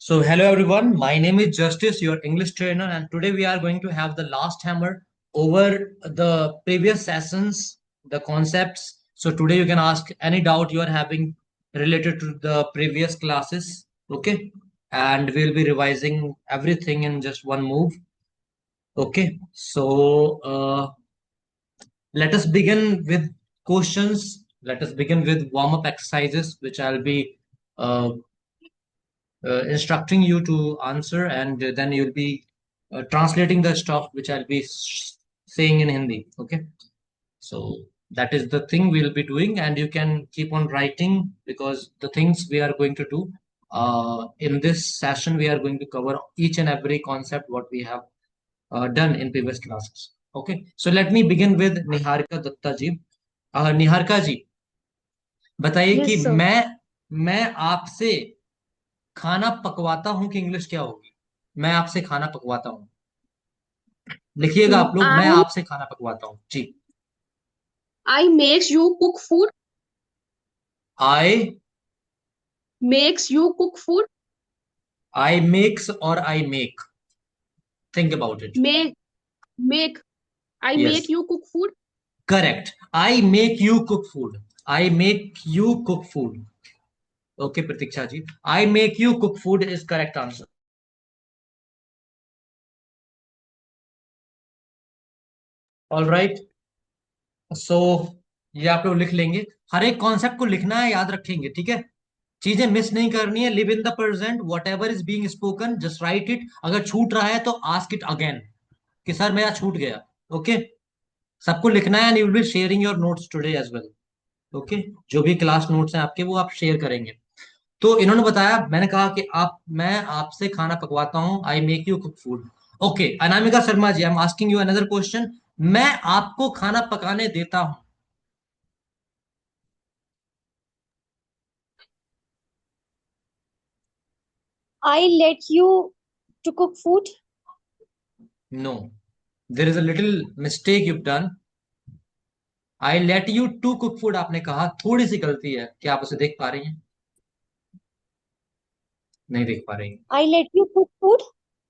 So, hello everyone. My name is Justice, your English trainer, and today we are going to have the last hammer over the previous sessions, the concepts. So, today you can ask any doubt you are having related to the previous classes. Okay, and we'll be revising everything in just one move. Okay, so let us begin with questions. Let us begin with warm up exercises, which I'll be uh, instructing you to answer, and then you'll be translating the stuff which I'll be saying in Hindi. Okay, so that is the thing we'll be doing, and you can keep on writing because the things we are going to do in this session, we are going to cover each and every concept what we have done in previous classes. Okay, so let me begin with Niharika Datta ji. Niharika जी, बताइए कि yes sir. मैं आपसे खाना पकवाता हूँ कि English क्या होगी? मैं आपसे खाना पकवाता हूँ। लिखिएगा आप लोग, मैं आई आपसे खाना पकवाता हूँ जी। I makes you cook food. I makes you cook food. I makes और I make, think about it. Make make I yes, make you cook food. Correct. I make you cook food. I make you cook food. Okay Pratiksha ji, I make you cook food is correct answer. All right, so ये आप लोग लिख लेंगे। हर एक concept को लिखना है, याद रखेंगे, ठीक है? चीजें मिस नहीं करनी है। Live in the present, whatever is being spoken just write it. अगर छूट रहा है तो आस्क इट अगेन कि सर मेरा छूट गया। ओके, सबको लिखना है, and you will be sharing your notes today as well. Okay, जो भी क्लास नोट्स हैं आपके वो आप शेयर करेंगे। तो इन्होंने बताया, मैंने कहा कि आप मैं आपसे खाना पकवाता हूँ, I make you cook food. Okay, Anamika Sharma ji, I am asking you another question. मैं आपको खाना पकाने देता हूँ। I let you to cook food. No, there is a little mistake you done. I let you to cook food आपने कहा, थोड़ी सी गलती है। क्या आप उसे देख पा रही हैं? नहीं देख पा रही हैं? आई let you cook food.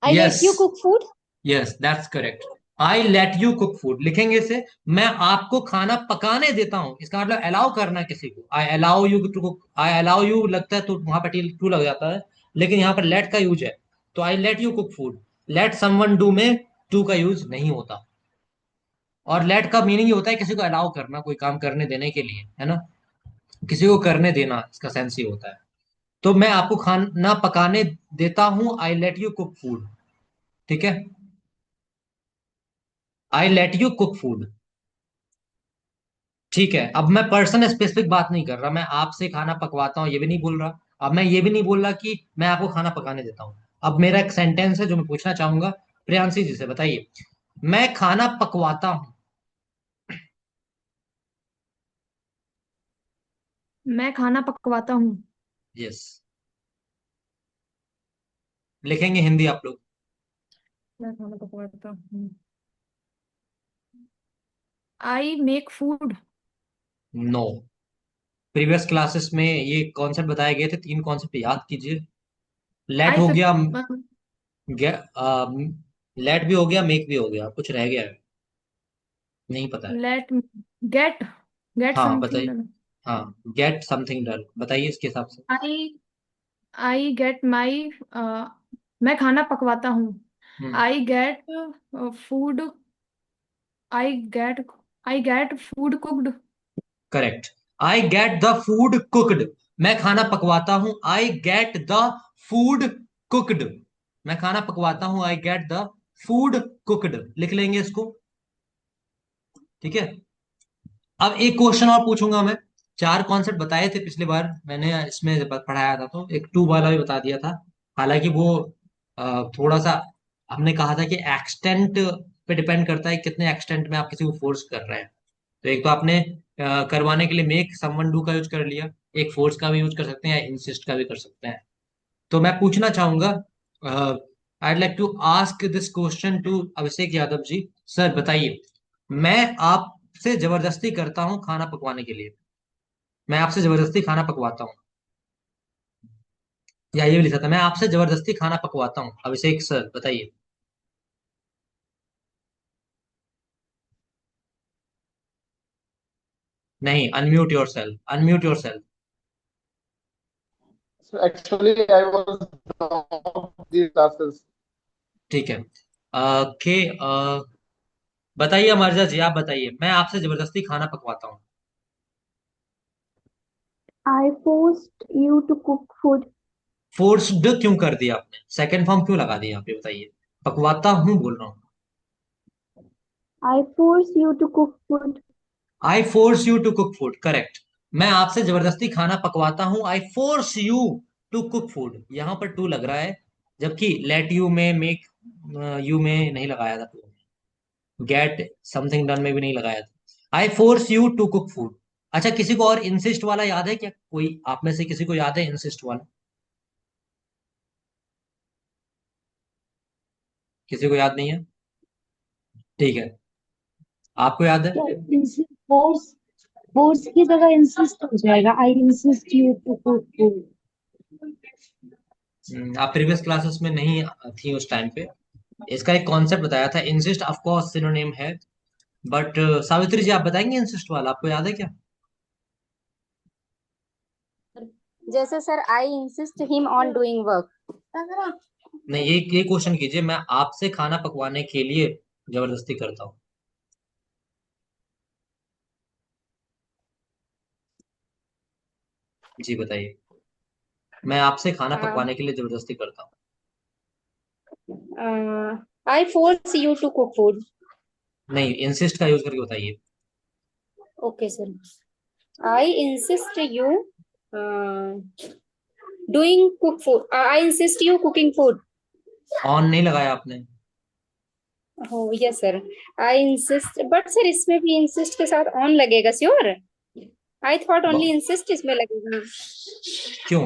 I yes, late you cook food. Yes that's correct. I let you cook food लिखेंगे इसे। मैं आपको खाना पकाने देता हूं, इसका मतलब अलाउ करना किसी को। I allow you to cook, I allow you लगता है तो वहां पर टू लग जाता है, लेकिन यहाँ पर लेट का यूज है। तो I let you cook food, let someone do में टू का यूज नहीं होता। और लेट का मीनिंग ये होता है किसी को अलाउ करना, कोई काम करने देने के लिए, है ना? किसी को करने देना, इसका सेंस ये होता है। तो मैं आपको खाना पकाने देता हूं, आई लेट यू कुक फूड। ठीक है, आई लेट यू कुक फूड। ठीक है, अब मैं पर्सन स्पेसिफिक बात नहीं कर रहा, मैं आपसे खाना पकवाता हूँ ये भी नहीं बोल रहा। अब मैं ये भी नहीं बोल रहा कि मैं आपको खाना पकाने देता हूँ। अब मेरा एक सेंटेंस है जो मैं पूछना चाहूंगा प्रियांशी जी से, बताइए। मैं खाना पकवाता हूँ। मैं खाना पकवाता हूँ। यस, लिखेंगे हिंदी आप लोग। मैं खाना पकवाता हूँ। I make food. No, previous classes में ये कॉन्सेप्ट बताए गए थे, तीन कॉन्सेप्ट याद कीजिए। लेट आई हो सक गया, लेट भी हो गया, मेक भी हो गया, कुछ रह गया है, नहीं पता है। लेट गेट गेट हाँ समथिंग बताइए। डन। हाँ, गेट समथिंग डन, बताइए इसके हिसाब से। आई आई गेट माई मैं खाना पकवाता हूँ। Hmm, I get food. I get I get food cooked. Correct. I get the food cooked. मैं खाना पकवाता हूं, I get the food cooked. मैं खाना पकवाता हूं, I get the food cooked, लिख लेंगे इसको। ठीक है, अब एक क्वेश्चन और पूछूंगा मैं। चार कॉन्सेप्ट बताए थे पिछली बार मैंने इसमें जब पढ़ाया था, तो एक टू वाला भी बता दिया था। हालांकि वो थोड़ा सा हमने कहा था कि एक्सटेंट पे डिपेंड करता है, कितने एक्सटेंट में आप किसी को फोर्स कर रहे हैं। तो एक तो आपने करवाने के लिए मेक समवन डू का यूज कर लिया, एक फोर्स का भी यूज कर सकते हैं या इंसिस्ट का भी कर सकते हैं। तो मैं पूछना चाहूंगा, I like to ask this question to Abhishek Yadav ji. Sir बताइए, मैं आपसे जबरदस्ती करता हूँ खाना पकवाने के लिए। मैं आपसे जबरदस्ती खाना पकवाता हूँ। या ये भी लिखा था, मैं आपसे जबरदस्ती खाना पकवाता हूँ। अभिषेक सर बताइए। नहीं, unmute your self, unmute your self. So actually, I was of these classes. ठीक है। ओके। बताइए अमरजा जी, आप बताइए, मैं आपसे जबरदस्ती खाना पकवाता हूँ। I forced you to cook food. Forced क्यों कर दिया आपने, सेकंड फॉर्म क्यों लगा दिया, आप ये बताइए। पकवाता हूँ बोल रहा हूँ। I force you to cook food. I force you to cook food, correct. मैं आपसे जबरदस्ती खाना पकवाता हूँ, I force you to cook food. यहां पर टू लग रहा है, जबकि लेट यू में, मेक यू में नहीं लगाया था, गेट समथिंग डन में भी नहीं लगाया था। I force you to cook food. अच्छा, किसी को और इंसिस्ट वाला याद है क्या, कोई आप में से किसी को याद है इंसिस्ट वाला? किसी को याद नहीं है? ठीक है, आपको याद है? फोर्स फोर्स की जगह इंसिस्ट हो जाएगा। I insist you to cook food. आप प्रीवियस क्लासेस में नहीं थी उस टाइम पे। इसका एक कॉन्सेप्ट बताया था, इंसिस्ट ऑफ कोर्स सिनोनिम है, बट सावित्री जी आप बताएंगे इंसिस्ट वाला आपको याद है क्या? जैसे sir, I insist him on doing work. नहीं, ये क्वेश्चन कीजिए, मैं आपसे खाना पकवाने के लिए जबरदस्ती करता हूँ। जी बताइए। मैं आपसे खाना पकवाने के लिए जबरदस्ती करता हूँ। I force you to cook food. नहीं, इंसिस्ट का यूज करके बताइए। Okay sir, I insist you doing cook food. I insist you cooking food. On नहीं लगाया आपने। हो yes sir, I insist, but sir इसमें भी इंसिस्ट के साथ ऑन लगेगा श्योर। आई थॉट ओनली ब- इंसिस्ट इसमें लगेगा। क्यों?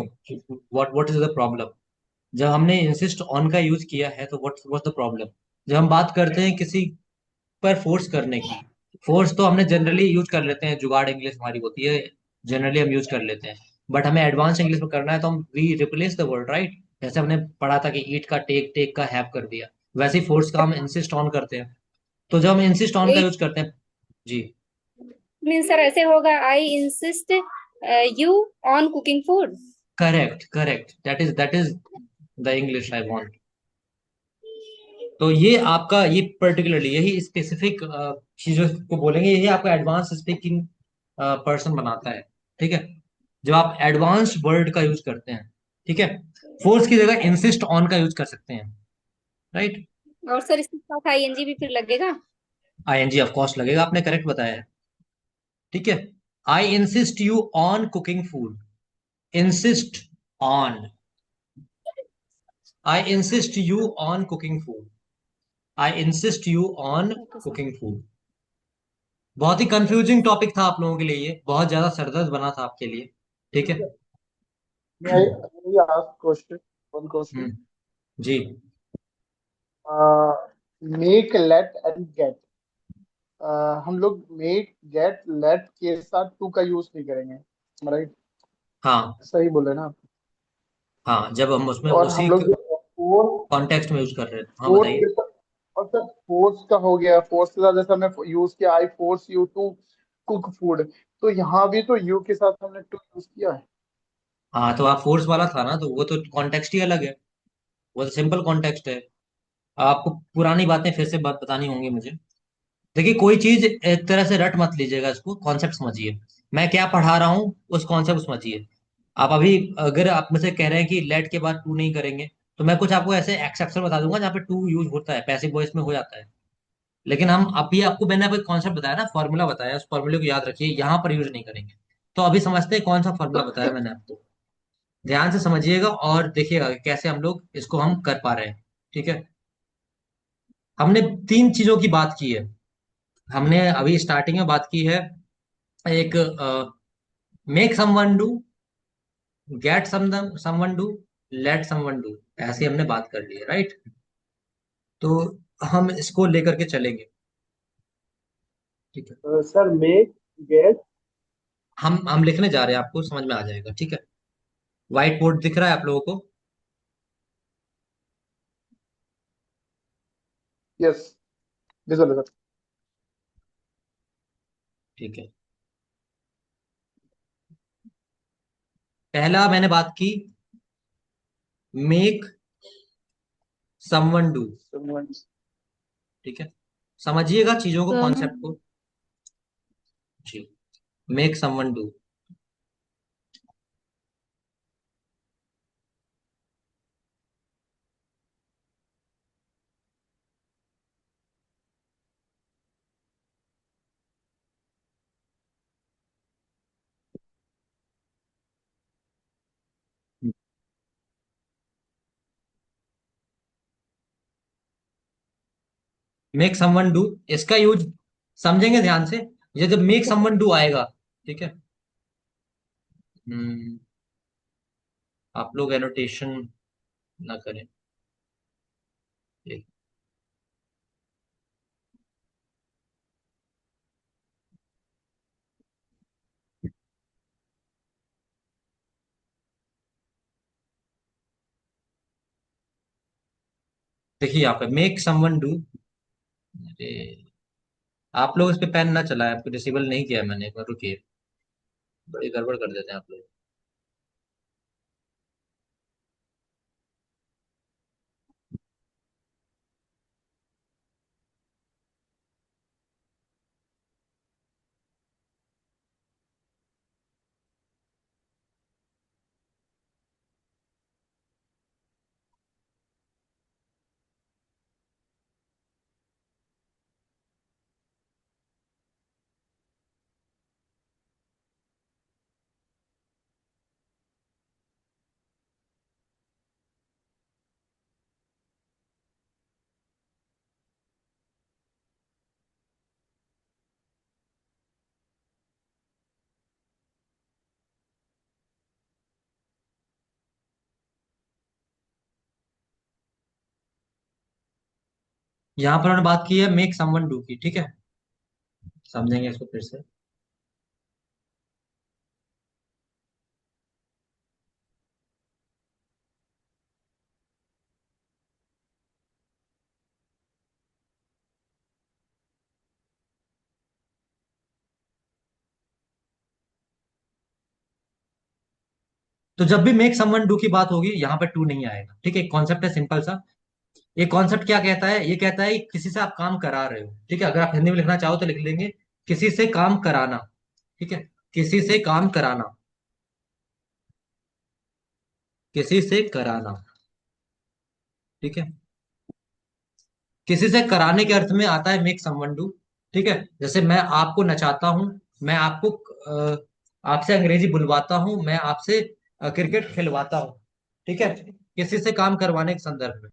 What is the problem? जब हमने इंसिस्ट ऑन का यूज किया है तो व्हाट्स द प्रॉब्लम? जब हम बात करते हैं किसी पर फोर्स करने की, फोर्स तो हमने जनरली यूज कर लेते हैं, जुगाड़ इंग्लिश हमारी होती है, जनरली हम यूज कर लेते हैं। बट हमें एडवांस इंग्लिश में करना है तो हम we replace the word, right? जैसे हमने पढ़ा था कि ईट का टेक, टेक का हैव कर दिया, वैसे ही फोर्स का हम इंसिस्ट ऑन करते हैं। तो जब हम इंसिस्ट ऑन का यूज करते हैं। जी। मीन सर ऐसे होगा, आई insist you on cooking food. Correct, correct, that is the English I want. तो ये आपका, ये पर्टिकुलरली यही स्पेसिफिक चीजों को बोलेंगे, यही आपका एडवांस स्पीकिंग पर्सन बनाता है। ठीक है, जब आप एडवांस वर्ड का यूज करते हैं। ठीक है, फोर्स की जगह इंसिस्ट ऑन का यूज कर सकते हैं, राइट? और सर इसके साथ आईएनजी भी फिर लगेगा। आईएनजी ऑफ कोर्स लगेगा, आपने करेक्ट बताया है। ठीक है, आई insist you on cooking food, insist on, I insist you on cooking food, I insist you on okay sir. Cooking food. बहुत ही कंफ्यूजिंग टॉपिक था आप लोगों के लिए, ये बहुत ज्यादा सरदर्द बना था आपके लिए। ठीक है। May I ask question? One question. Hmm. Ji. Make, let and get. हम लोग make, get, let के साथ to का यूज नहीं करेंगे, राइट? हाँ। सही बोले ना? हाँ, जब हम उसमें और उसी हम लोग जो फोर्स कॉन्टेक्स्ट में यूज कर रहे हैं, हाँ फोर्स बताइए। के साथ, और सर फोर्स का हो गया, फोर्स के साथ जैसे हमने यूज किया I force you to cook food, तो यहाँ भी तो यू के साथ हमने टू यूज किया है। हाँ, तो आप फोर्स वाला था ना, तो वो तो कॉन्टेक्स्ट ही अलग है, वो तो सिंपल कॉन्टेक्स्ट है। आपको पुरानी बातें फिर से बात बतानी होंगी मुझे। देखिए, कोई चीज एक तरह से रट मत लीजिएगा, इसको कॉन्सेप्ट समझिए। मैं क्या पढ़ा रहा हूँ उस कॉन्सेप्ट को समझिए। आप अभी अगर आप मुझसे कह रहे हैं कि लेट के बाद टू नहीं करेंगे, तो मैं कुछ आपको ऐसे एक्सेप्शन बता दूंगा जहाँ पे टू यूज होता है, पैसिव वॉइस में हो जाता है। लेकिन हम अभी आपको, मैंने आपको एक कॉन्सेप्ट बताया ना, फॉर्मूला बताया, उस फॉर्मूले को याद रखिए, यहाँ पर यूज नहीं करेंगे। तो अभी समझते हैं कौन सा फॉर्मूला बताया मैंने आपको। ध्यान से समझिएगा और देखिएगा कि कैसे हम लोग इसको हम कर पा रहे हैं। ठीक है, हमने तीन चीजों की बात की है। हमने अभी स्टार्टिंग में बात की है, एक make someone do, get someone do, let someone do, ऐसे हमने बात कर ली है, राइट? तो हम इसको लेकर के चलेंगे। ठीक है, सर मेक, गेट। हम लिखने जा रहे हैं, आपको समझ में आ जाएगा। ठीक है, व्हाइट बोर्ड दिख रहा है आप लोगों को? Yes, visual. ठीक है, पहला मैंने बात की मेक समवन डू। ठीक है, समझिएगा चीजों को, सम कॉन्सेप्ट को। जी, make someone do. Make someone do, इसका यूज समझेंगे ध्यान से। ये जब मेक समवन डू आएगा, ठीक है, हम्म, आप लोग एनोटेशन ना करें। एक- देखिए यहाँ पे मेक समवन डू। अरे, आप लोग इस पे पेन ना चलाए, आपको डिसेबल नहीं किया है मैंने, एक बार रुकिए, बड़ी गड़बड़ कर देते हैं आप लोग। यहाँ पर हमने बात की है मेक समवन डू की, ठीक है, समझेंगे इसको फिर से। तो जब भी मेक समवन डू की बात होगी, यहाँ पे टू नहीं आएगा, ठीक है। कॉन्सेप्ट है सिंपल सा। ये कॉन्सेप्ट क्या कहता है, ये कहता है कि किसी से आप काम करा रहे हो, ठीक है। अगर आप हिंदी में लिखना चाहो तो लिख लेंगे किसी से काम कराना, ठीक है, किसी से काम कराना, किसी से कराना, ठीक है। किसी से कराने के अर्थ में आता है मेक समवन डू, ठीक है। जैसे मैं आपको नचाता हूं, मैं आपको आपसे अंग्रेजी बुलवाता हूं, मैं आपसे क्रिकेट खिलवाता हूं, ठीक है, किसी से काम करवाने के संदर्भ में।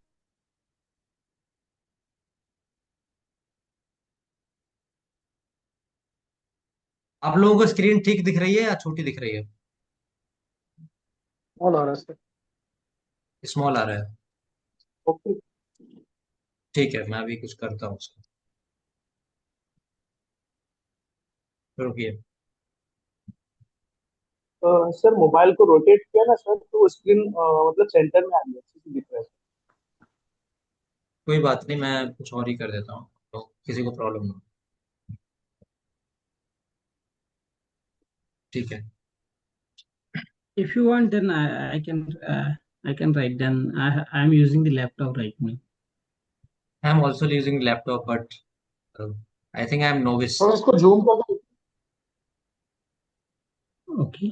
आप लोगों को स्क्रीन ठीक दिख रही है या छोटी दिख रही है? ऑल आ रहा है सर। स्मॉल आ रहा है? ओके। ठीक है, मैं अभी कुछ करता हूँ उसको, रुकिए। सर मोबाइल को रोटेट किया ना सर, तो स्क्रीन मतलब सेंटर में आ गया, अच्छे से दिख रहा है। कोई बात नहीं, मैं कुछ और ही कर देता हूँ तो किसी को प्रॉब्लम ना हो। ठीक है। If you want, then I can write. Then I'm using the laptop right now. I am also using laptop but I think I am novice. और उसको जूम करके। Okay.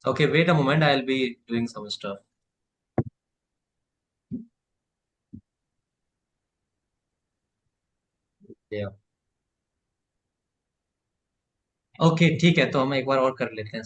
Okay, wait a moment, I will be doing some stuff. Okay, ठीक है, तो हम एक बार और कर लेते हैं।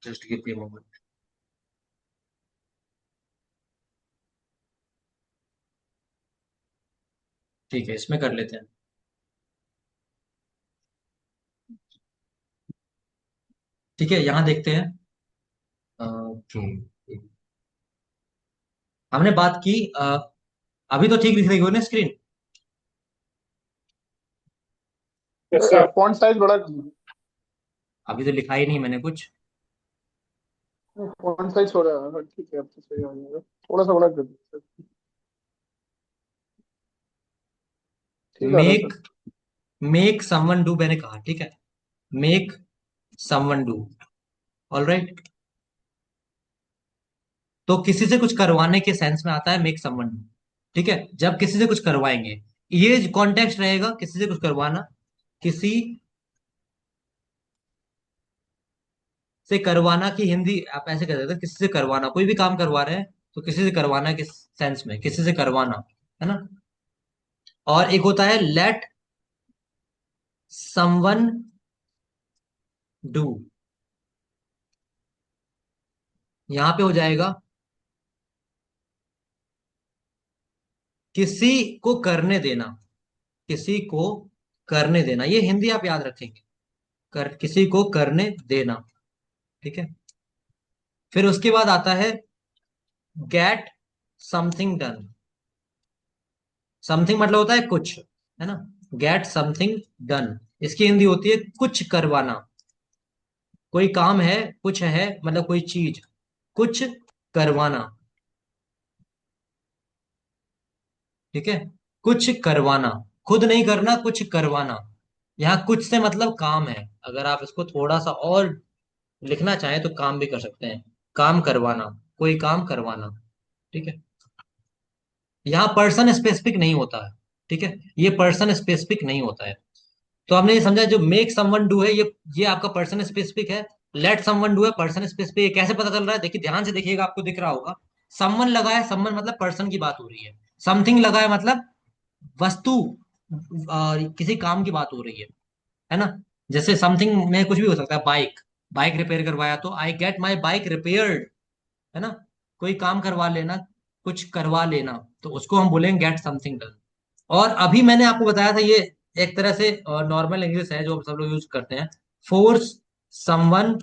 Just give me moment. ठीक है, इसमें कर लेते हैं। ठीक है, यहां देखते हैं। ओके, हमने बात की अभी तो ठीक दिख रही हो ना screen? Yes sir. Font size बड़ा, अभी तो लिखा ही नहीं मैंने कुछ। फॉन्ट साइज थोड़ा, हाँ, ठीक है, अब तो सही आ जाएगा, थोड़ा सा बड़ा कर दीजिए सर। ठीक आ रहा है make sir. Make someone do मैंने कहा, ठीक है, मेक समवन डू। ऑलराइट, तो किसी से कुछ करवाने के सेंस में आता है मेक समवन डू। ठीक है, जब किसी से कुछ करवाएंगे, ये कॉन्टेक्स्ट रहेगा, किसी से कुछ करवाना, किसी से करवाना की हिंदी आप ऐसे कह सकते हो, किसी से करवाना, कोई भी काम करवा रहे हैं तो किसी से करवाना किस सेंस में, किसी से करवाना, है ना। और एक होता है लेट समवन डू, यहां पे हो जाएगा किसी को करने देना, किसी को करने देना, ये हिंदी आप याद रखेंगे, किसी को करने देना। ठीक है, फिर उसके बाद आता है गेट समथिंग डन। समथिंग मतलब होता है कुछ, है ना, गेट समथिंग डन, इसकी हिंदी होती है कुछ करवाना। कोई काम है, कुछ है मतलब कोई चीज, कुछ करवाना। ठीक है, कुछ करवाना, खुद नहीं करना, कुछ करवाना। यहाँ कुछ से मतलब काम है, अगर आप इसको थोड़ा सा और लिखना चाहें तो काम भी कर सकते हैं, काम करवाना, कोई काम करवाना। ठीक है, यहाँ पर्सन स्पेसिफिक नहीं होता है। ठीक है, ये पर्सन स्पेसिफिक नहीं होता है। तो हमने ये समझा, जो मेक समवन डू है ये आपका पर्सन स्पेसिफिक है। लेट समवन डू है पर्सन स्पेसिफिक है। कैसे पता चल रहा है? देखिए, ध्यान से देखिएगा, आपको दिख रहा होगा, समवन लगा है, समवन मतलब पर्सन की बात हो रही है, समथिंग लगा है मतलब वस्तु, किसी काम की बात हो रही है ना। जैसे समथिंग में कुछ भी हो सकता है, बाइक, बाइक रिपेयर करवाया तो I get my bike repaired, है ना। कोई काम करवा लेना, कुछ करवा लेना, तो उसको हम बोलेंगे गेट समथिंग डन। और अभी मैंने आपको बताया था, ये एक तरह से नॉर्मल इंग्लिश है जो सब लोग यूज करते हैं, फोर्स समवन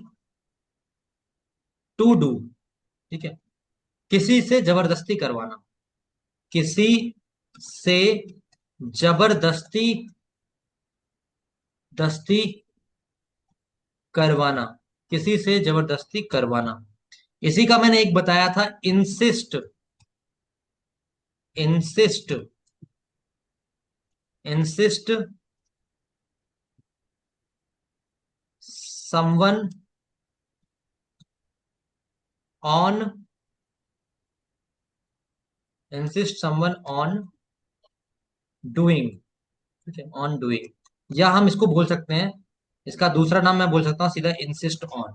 टू डू। ठीक है, किसी से जबरदस्ती करवाना, किसी से जबरदस्ती दस्ती करवाना, किसी से जबरदस्ती करवाना। इसी का मैंने एक बताया था, insist, insist, insist someone on, insist someone on doing. ठीक है, ऑन डूइंग, या हम इसको बोल सकते हैं, इसका दूसरा नाम मैं बोल सकता हूं सीधा, इंसिस्ट ऑन।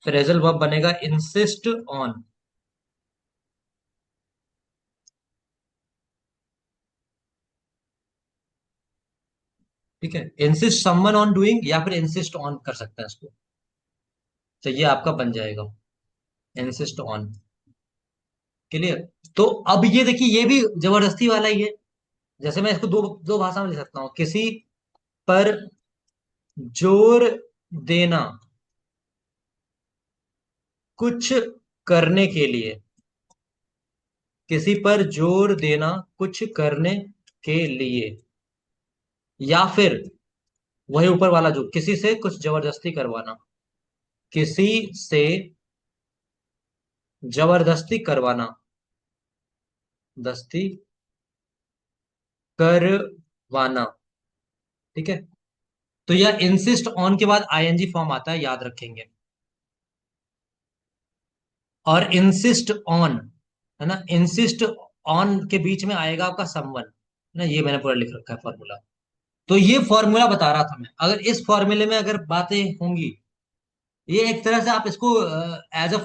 फ्रेजल वर्ब बनेगा इंसिस्ट ऑन। ठीक है, इंसिस्ट समवन ऑन डूइंग या फिर इंसिस्ट ऑन कर सकते हैं इसको, तो ये आपका बन जाएगा इंसिस्ट ऑन। क्लियर? तो अब ये देखिए, ये भी जबरदस्ती वाला ही है। जैसे मैं इसको दो दो भाषा में लिख सकता हूँ, किसी पर जोर देना कुछ करने के लिए, किसी पर जोर देना कुछ करने के लिए, या फिर वही ऊपर वाला जो किसी से कुछ जबरदस्ती करवाना, किसी से जबरदस्ती करवाना, दस्ती करवाना। ठीक है, तो यह इंसिस्ट ऑन के बाद आईएनजी फॉर्म आता है, याद रखेंगे। और इंसिस्ट ऑन, है ना, इंसिस्ट ऑन के बीच में आएगा आपका समवन ना, ये मैंने पूरा लिख रखा है फॉर्मूला। तो ये फॉर्मूला बता रहा था मैं, अगर इस फॉर्मूले में अगर बातें होंगी, ये एक तरह से आप इसको एज अ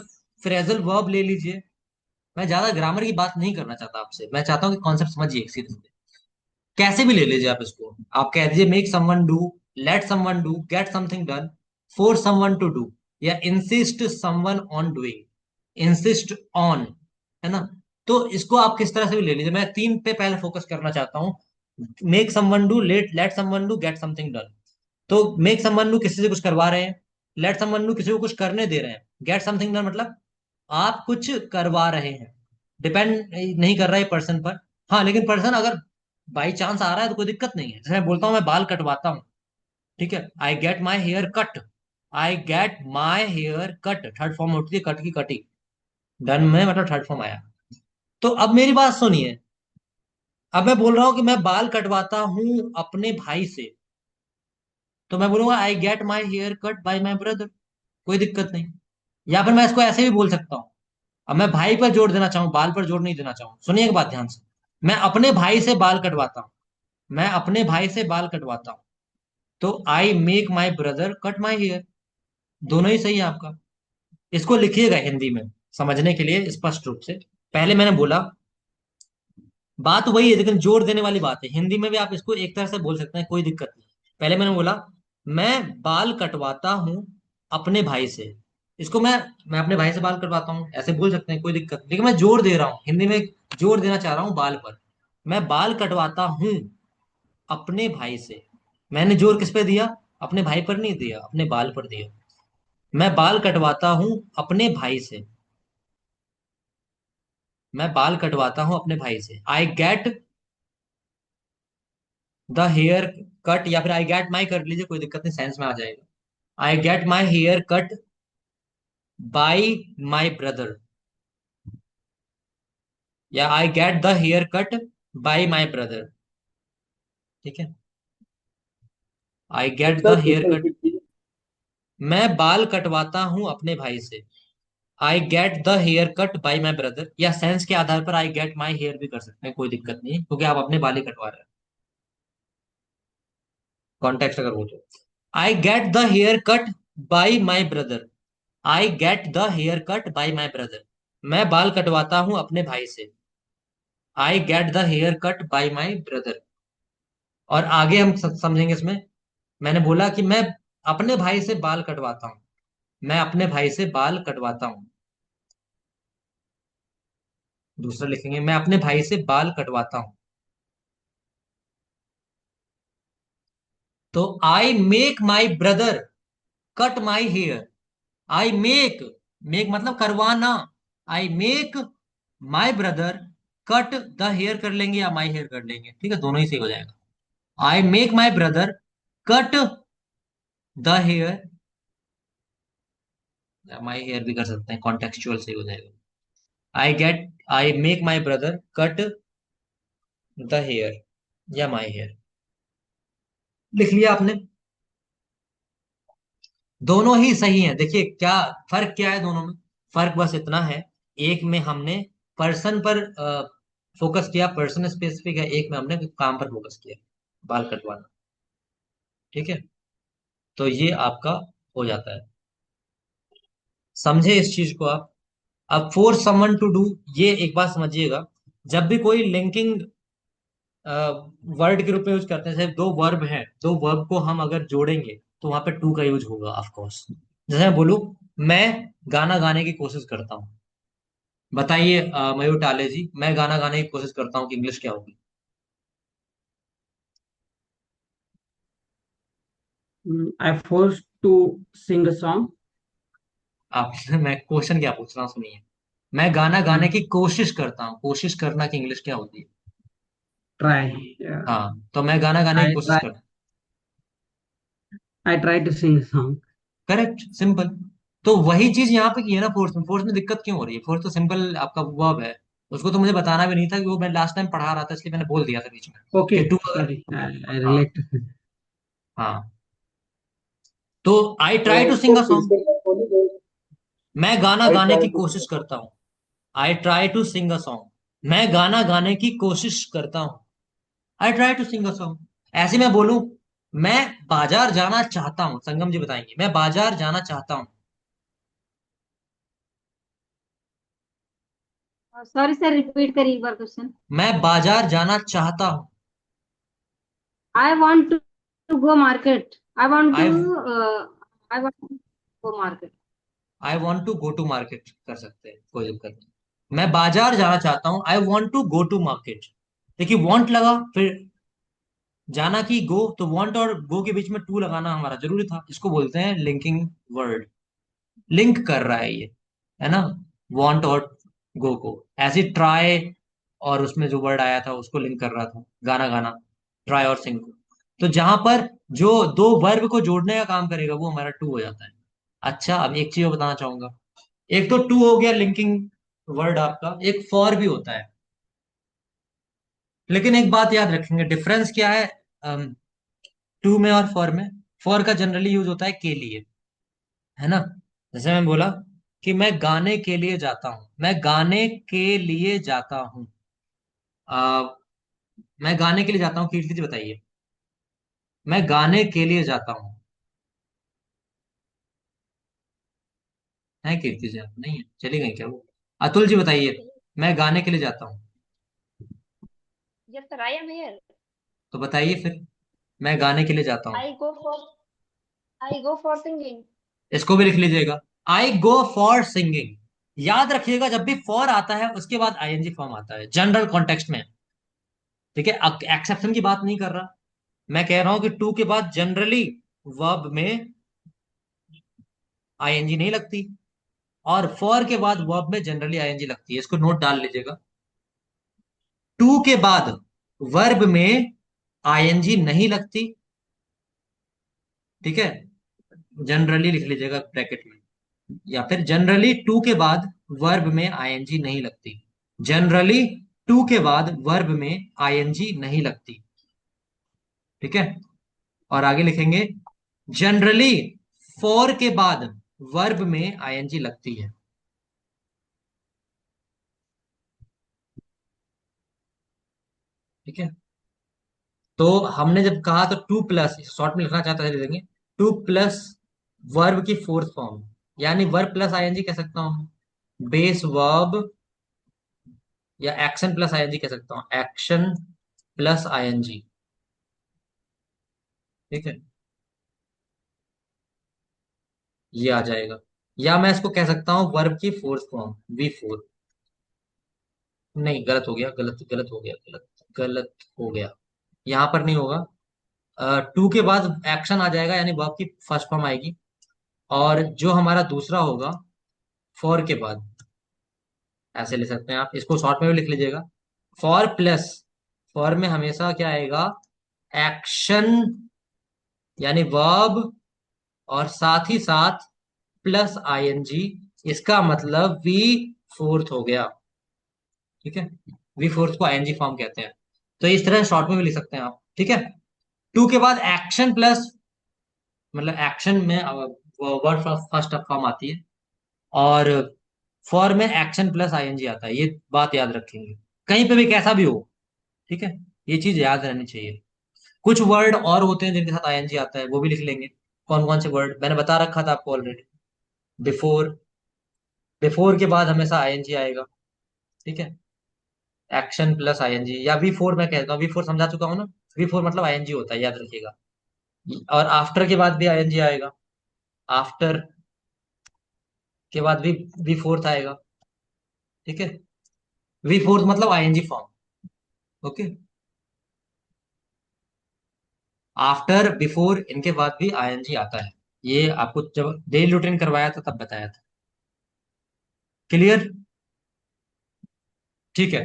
फ्रेजल वर्ब ले लीजिए। मैं ज्यादा ग्रामर की बात नहीं करना चाहता आपसे, मैं चाहता हूँ कि कॉन्सेप्ट समझिए सीधे सीधे। कैसे भी ले लीजिए आप इसको, आप कह दीजिए make someone do, let someone do, get something done, force someone to do, या insist someone on doing, insist on, है ना। तो इसको आप किस तरह से भी ले लीजिए, मैं तीन पे पहले फोकस करना चाहता हूँ। Make someone do, let someone do, get something done. तो मेक समवन डू किसी से कुछ करवा रहे हैं, लेट समवन डू किसी को कुछ करने दे रहे हैं, गेट समथिंग डन मतलब आप कुछ करवा रहे हैं। डिपेंड नहीं कर रहा है पर्सन पर। हाँ लेकिन पर्सन अगर बाई चांस आ रहा है तो कोई दिक्कत नहीं है। जैसे मैं बोलता हूँ मैं बाल कटवाता हूँ, ठीक है, I get my hair cut, I get my hair cut, third form होती है कट की कटी, डन में मतलब थर्ड फॉर्म आया। तो अब मेरी बात सुनिए, अब मैं बोल रहा हूं कि मैं बाल कटवाता हूं अपने भाई से, तो मैं बोलूंगा I get my hair cut by my brother, कोई दिक्कत नहीं। या फिर मैं इसको ऐसे भी बोल सकता हूँ, अब मैं भाई पर जोर देना चाहूँ, बाल पर जोर नहीं देना चाहूँ, सुनिए एक बात ध्यान से, मैं अपने भाई से बाल कटवाता हूँ, मैं अपने भाई से बाल कटवाता हूँ, तो I make my brother cut my hair, दोनों ही सही है आपका। इसको लिखिएगा हिंदी में समझने के लिए स्पष्ट रूप से। पहले मैंने बोला बात वही है लेकिन जोर देने वाली बात है, हिंदी में भी आप इसको एक तरह से बोल सकते हैं, कोई दिक्कत नहीं। पहले मैंने बोला मैं बाल कटवाता हूं अपने भाई से, इसको मैं अपने भाई से बाल कटवाता हूं ऐसे बोल सकते हैं, कोई दिक्कत नहीं। लेकिन मैं जोर दे रहा हूं हिंदी में, जोर देना चाह रहा हूं बाल पर। मैं बाल कटवाता हूं अपने भाई से, मैंने जोर किस पे दिया, अपने भाई पर नहीं दिया, अपने बाल पर दिया। मैं बाल कटवाता हूं अपने भाई से, मैं बाल कटवाता हूं अपने भाई से, I get the hair cut, या फिर आई गेट माई कर लीजिए, कोई दिक्कत नहीं, सेंस में आ जाएगा। I get my hair cut by my brother, या I get the hair cut by my brother, ठीक है, आई गेट द सर फिर हेयर से कट। रिपीट कीजिए। मैं बाल कटवाता हूं अपने भाई से, I get the hair cut by my brother, या सेंस के आधार पर आई गेट माई हेयर भी कर सकते हैं, कोई दिक्कत नहीं, क्योंकि आप अपने बाल ही कटवा रहे हैं, कॉन्टेक्स्ट अगर हो तो। I get the hair cut by my brother, I get the hair cut by my brother, मैं बाल कटवाता हूं अपने भाई से, I get the hair cut by my brother. और आगे हम समझेंगे इसमें। मैंने बोला कि मैं अपने भाई से बाल कटवाता हूं, मैं अपने भाई से बाल कटवाता हूं, दूसरा लिखेंगे मैं अपने भाई से बाल कटवाता हूं। तो I make my brother cut my hair, I make, make मतलब करवाना, I make my brother cut the hair कर लेंगे या माई हेयर कर लेंगे, ठीक है, दोनों ही सही हो जाएगा। I make my brother cut the hair, my hair भी कर सकते हैं, कॉन्टेक्चुअल सही हो जाएगा। I make my brother cut the hair या माई हेयर, लिख लिया आपने, दोनों ही सही हैं। देखिए क्या फर्क क्या है दोनों में, फर्क बस इतना है, एक में हमने पर्सन पर फोकस किया, पर्सन स्पेसिफिक है, एक में हमने काम पर फोकस किया, बाल कटवाना, ठीक है। तो ये आपका हो जाता है, समझे इस चीज को आप। अब फोर्स समवन टू डू, ये एक बात समझिएगा, जब भी कोई लिंकिंग वर्ड के रूप में यूज करते हैं, जैसे दो वर्ब हैं, दो वर्ब को हम अगर जोड़ेंगे तो वहां पे टू का यूज होगा ऑफ कोर्स। जैसे मैं बोलूं मैं गाना गाने की कोशिश करता हूँ, बताइए मयूर टाले जी, मैं गाना गाने की कोशिश करता हूँ कि इंग्लिश क्या होगी? I forced to sing a song. आप मैं क्वेश्चन क्या पूछ रहा हूँ सुनिए, मैं गाना गाने की कोशिश करता हूँ, कोशिश करना की इंग्लिश क्या होती है? Try. हाँ, तो मैं गाना गाने की I कोशिश try. करता हूँ, I try to sing a song. Correct, simple. तो वही चीज यहाँ पे की है ना फोर्स में, फोर्स में दिक्कत क्यों हो रही है? फोर्स तो सिंपल आपका वर्ब है, उसको तो मुझे बताना भी नहीं था, कि वो मैं लास्ट टाइम पढ़ा रहा था इसलिए मैंने बोल दिया था बीच में कि Okay, टू अगर, sorry. I हाँ relate. हाँ, तो आई ट्राई टू इसको सिंग अ फिर सॉन्ग, से मैं बोलूँ। मैं गाना आई गाने ट्राई की टू कोशिश करता हूँ, I try to sing a song, मैं गाना गाने की कोशिश करता हूँ, I try to sing a song. ऐसे मैं बोलूं मैं बाजार जाना चाहता हूँ, संगम जी बताएंगे, मैं बाजार जाना चाहता हूँ, सॉरी सर, रिपीट करिए एक बार क्वेश्चन। मैं बाजार जाना चाहता हूँ, I want to go market. I want to I I want to go market. I want to go to market कर सकते हैं, कोई दिक्कत नहीं। मैं बाजार जाना चाहता हूँ, I want to go to market, देखिए वॉन्ट लगा फिर जाना कि गो, तो वांट और गो के बीच में टू लगाना हमारा जरूरी था। इसको बोलते हैं लिंकिंग वर्ड। लिंक कर रहा है ये, है ना, वांट और गो को। ऐसे ट्राई और उसमें जो वर्ड आया था उसको लिंक कर रहा था, गाना गाना, ट्राई और सिंग को। तो जहां पर जो दो वर्ब को जोड़ने का काम करेगा वो हमारा टू हो जाता है। अच्छा, अब एक चीज और बताना चाहूंगा। एक तो टू हो गया लिंकिंग वर्ड आपका, एक फॉर भी होता है। लेकिन एक बात याद रखेंगे, डिफरेंस क्या है टू में और फॉर में। फॉर का जनरली यूज होता है के लिए, है ना। जैसे मैं बोला कि मैं गाने के लिए जाता हूं, मैं गाने के लिए जाता हूं। आ, मैं गाने के लिए जाता हूँ, कीर्ति जी बताइए। मैं गाने के लिए जाता हूँ, है कीर्ति जी? आप नहीं है, चली गई क्या वो? अतुल जी बताइए। मैं गाने के लिए जाता हूँ, yes sir, I am here. तो बताइए फिर। मैं गाने के लिए जाता हूँ, I go for I go for singing. इसको भी लिख लीजिएगा। I go for singing. याद रखिएगा, जब भी फॉर आता है उसके बाद आईएनजी फॉर्म आता है जनरल कॉन्टेक्स्ट में। ठीक है, एक्सेप्शन की बात नहीं कर रहा। मैं कह रहा हूं कि टू के बाद जनरली वर्ब में आईएनजी नहीं लगती, और फॉर के बाद वर्ब में जनरली आईएनजी लगती है। इसको नोट डाल लीजिएगा। टू के बाद वर्ब में आईएनजी नहीं लगती, ठीक है, जनरली लिख लीजिएगा ब्रैकेट में। या फिर जनरली टू के बाद वर्ब में आईएनजी नहीं लगती। जनरली टू के बाद वर्ब में आईएनजी नहीं लगती, ठीक है। और आगे लिखेंगे जनरली फॉर के बाद वर्ब में आईएनजी लगती है, ठीक है। तो हमने जब कहा तो टू प्लस, शॉर्ट में लिखना चाहते थे, लिख देंगे टू प्लस वर्ब की फोर्थ फॉर्म, यानी वर्ब प्लस आईएनजी कह सकता हूं, बेस वर्ब, या एक्शन प्लस आईएनजी कह सकता हूं, एक्शन प्लस आईएनजी, ठीक है, ये आ जाएगा। या मैं इसको कह सकता हूं वर्ब की फोर्थ फॉर्म, वी फोर। नहीं, गलत हो गया, गलत गलत हो गया, गलत गलत हो गया। यहां पर नहीं होगा। टू के बाद एक्शन आ जाएगा, यानी वर्ब की फर्स्ट फॉर्म आएगी। और जो हमारा दूसरा होगा फॉर के बाद, ऐसे ले सकते हैं आप, इसको शॉर्ट में भी लिख लीजिएगा। फॉर प्लस, फॉर में हमेशा क्या आएगा, एक्शन, यानी वर्ब, और साथ ही साथ प्लस आईएनजी। इसका मतलब वी फोर्थ हो गया, ठीक है। वी फोर्थ को आईएनजी फॉर्म कहते हैं। तो इस तरह शॉर्ट में भी लिख सकते हैं आप, ठीक है। टू के बाद एक्शन प्लस, मतलब एक्शन में वर्ड फर्स्ट फॉर्म आती है, और फॉर में एक्शन प्लस आईएनजी आता है। ये बात याद रखेंगे, कहीं पे भी कैसा भी हो, ठीक है। ये चीज याद रहनी चाहिए। कुछ वर्ड और होते हैं जिनके साथ आईएनजी आता है, वो भी लिख लेंगे। कौन कौन से वर्ड मैंने बता रखा था आपको ऑलरेडी। बिफोर, बिफोर के बाद हमेशा आईएनजी आएगा, ठीक है। एक्शन प्लस आईएनजी, या वी फोर मैं कहता हूँ, वी फोर समझा चुका हूँ ना। वी फोर मतलब आईएनजी होता है, याद रखिएगा। और आफ्टर के बाद भी आईएनजी आएगा, आफ्टर के बाद भी वी फोर्थ आएगा, ठीक है। वी फोर्थ मतलब ING form, okay. After before इनके बाद भी आईएनजी आता है। ये आपको जब डेली रूटीन करवाया था तब बताया था। क्लियर? ठीक है,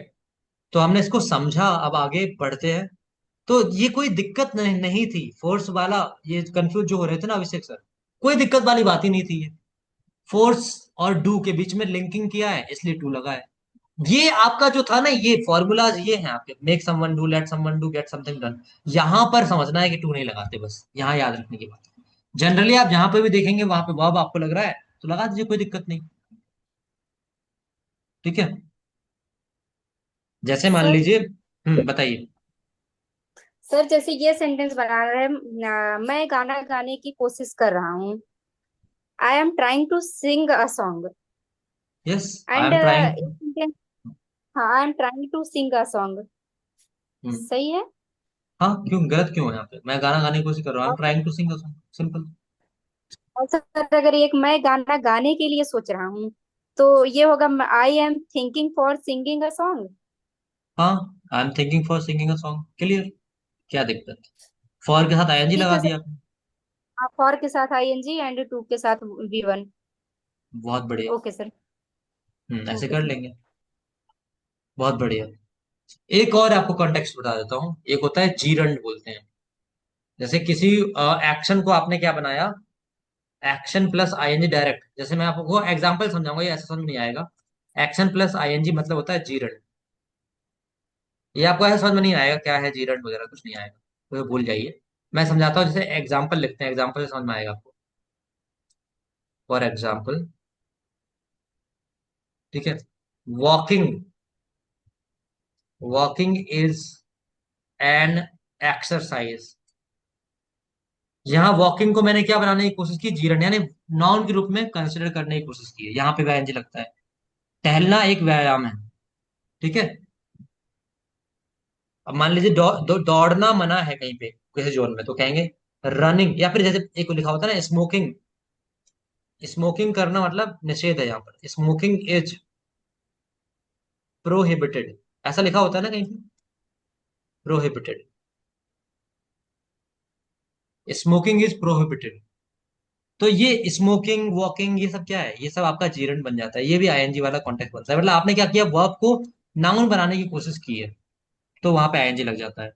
तो हमने इसको समझा, अब आगे बढ़ते हैं। तो ये कोई दिक्कत नहीं थी फोर्स वाला। ये कंफ्यूज जो हो रहे थे ना अभिषेक सर, कोई दिक्कत वाली बात ही नहीं थी ये। फोर्स और डू के बीच में लिंकिंग किया है, इसलिए टू लगा है। ये आपका जो था ना, ये फॉर्मूलाज ये हैं आपके, make someone do, let someone do, get something done. यहां पर समझना है कि टू नहीं लगाते, बस यहां याद रखने की बात। जनरली आप जहां पे भी देखेंगे वहां पे वर्ब आपको लग रहा है तो लगा दीजिए, कोई दिक्कत नहीं, ठीक है। जैसे मान सर लीजिए, बताइए। सर जैसे ये सेंटेंस बना रहे हैं, मैं गाना गाने की कोशिश कर रहा हूँ। I am trying to sing a song. Yes, I and am trying. हाँ, I am trying to sing a song. सही है। हाँ, क्यों गलत क्यों है? यहाँ पे मैं गाना गाने की कोशिश कर रहा हूँ, आई एम और trying to sing a song, simple. और सर अगर एक मैं गाना गाने के लिए सोच रहा हूँ तो ये होगा I am thinking for singing a song. हाँ, I am thinking for singing a song, clear. क्या दिक्कत? फॉर के साथ आईएनजी ठीक लगा है सर। दिया आपने। फॉर के साथ आईएनजी एंड टू के साथ V1। बहुत बढ़िया। Okay sir. ऐसे ओके कर सर। लेंगे। बहुत बढ़िया। एक और आपको कॉन्टेक्स्ट बता देता हूँ, एक होता है जीरंड बोलते हैं। जैसे किसी एक्शन को आपने क्या बनाया, एक्शन प्लस आईएनजी डायरेक्ट। जैसे मैं आपको एग्जांपल समझाऊंगा, ये ऐसा समझ नहीं आएगा। एक्शन प्लस आईएनजी मतलब होता है जीरंड। ये आपको ऐसा समझ में नहीं आएगा क्या है जीरंड वगैरह, कुछ नहीं आएगा, तो भूल जाइए। मैं समझाता हूँ, जैसे एग्जाम्पल लिखते हैं, एग्जाम्पल से समझ में आएगा आपको। फॉर एग्जाम्पल, ठीक है, walking, walking is an exercise. यहाँ वॉकिंग को मैंने क्या बनाने की कोशिश की, जीरंड यानी नाउन के रूप में कंसिडर करने की कोशिश की है। यहाँ पे वायएनजी लगता है। टहलना एक व्यायाम है, ठीक है। अब मान लीजिए दौड़ना मना है कहीं पे किसी जोन में, तो कहेंगे रनिंग। या फिर जैसे एक लिखा होता है ना, स्मोकिंग, स्मोकिंग करना मतलब निषेध है, यहाँ पर स्मोकिंग इज प्रोहिबिटेड, ऐसा लिखा होता है ना कहीं पे, प्रोहिबिटेड, स्मोकिंग इज प्रोहिबिटेड। तो ये स्मोकिंग, वॉकिंग, ये सब क्या है, ये सब आपका जीरंड बन जाता है। ये भी आईएनजी वाला कॉन्टेक्स्ट बनता है। मतलब आपने क्या किया, वर्ब को नाउन बनाने की कोशिश की है, तो वहां पे आईएनजी लग जाता है,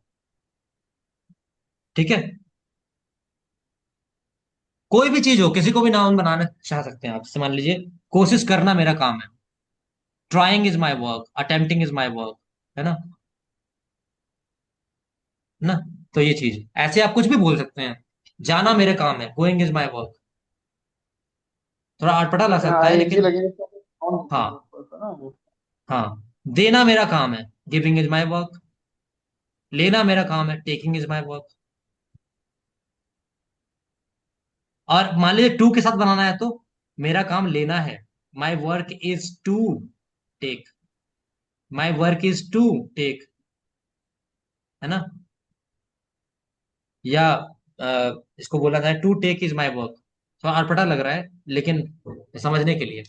ठीक है। कोई भी चीज हो, किसी को भी नाउन बनाना चाह सकते हैं आप। जैसे मान लीजिए कोशिश करना मेरा काम है, trying is my work, attempting is my work, है ना। तो ये चीज ऐसे आप कुछ भी बोल सकते हैं। जाना मेरे काम है, गोइंग इज माई वर्क। थोड़ा अटपटा लग यहाँ सकता है आईएनजी लेकिन लगेगा तो नाउन हाँ, होता है ना वो। हाँ। देना मेरा काम है, गिविंग इज माई वर्क। लेना मेरा काम है, टेकिंग इज माई वर्क। और मान लीजिए टू के साथ बनाना है, तो मेरा काम लेना है, my work is to take, my work is to take, है ना। या इसको बोला था to take is my work. थोड़ा अटपटा लग रहा है लेकिन समझने के लिए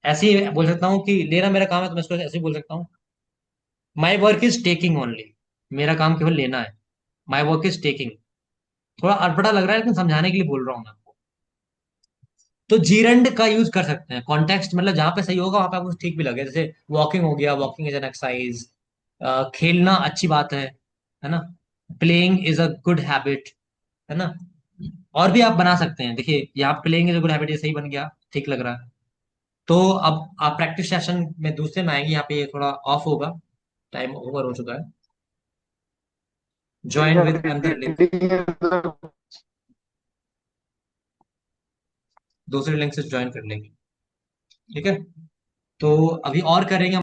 ऐसे ही बोल सकता हूँ कि लेना मेरा काम है, तो मैं इसको ऐसे ही बोल सकता हूँ, माई वर्क इज टेकिंग ओनली। मेरा काम केवल लेना है, माई वर्क इज टेकिंग। थोड़ा अटपटा लग रहा है लेकिन समझाने के लिए बोल रहा हूँ मैं आपको। तो जीरंड का यूज कर सकते हैं कॉन्टेक्स्ट, मतलब जहां पे सही होगा वहां पे आपको ठीक भी लगे। जैसे वॉकिंग हो गया, वॉकिंग इज एन एक्सरसाइज। खेलना अच्छी बात है ना। Playing is a good habit, है ना। और भी आप बना सकते हैं। देखिए यहाँ playing is a good habit, ये सही बन गया, ठीक लग रहा है। तो अब आप प्रैक्टिस सेशन में दूसरे में आएंगे, यहाँ पे ये थोड़ा ऑफ होगा, टाइम ओवर हो चुका है। Join with another link, reading दूसरे लिंक से ज्वाइन कर लेंगे, ठीक है। तो अभी और करेंगे।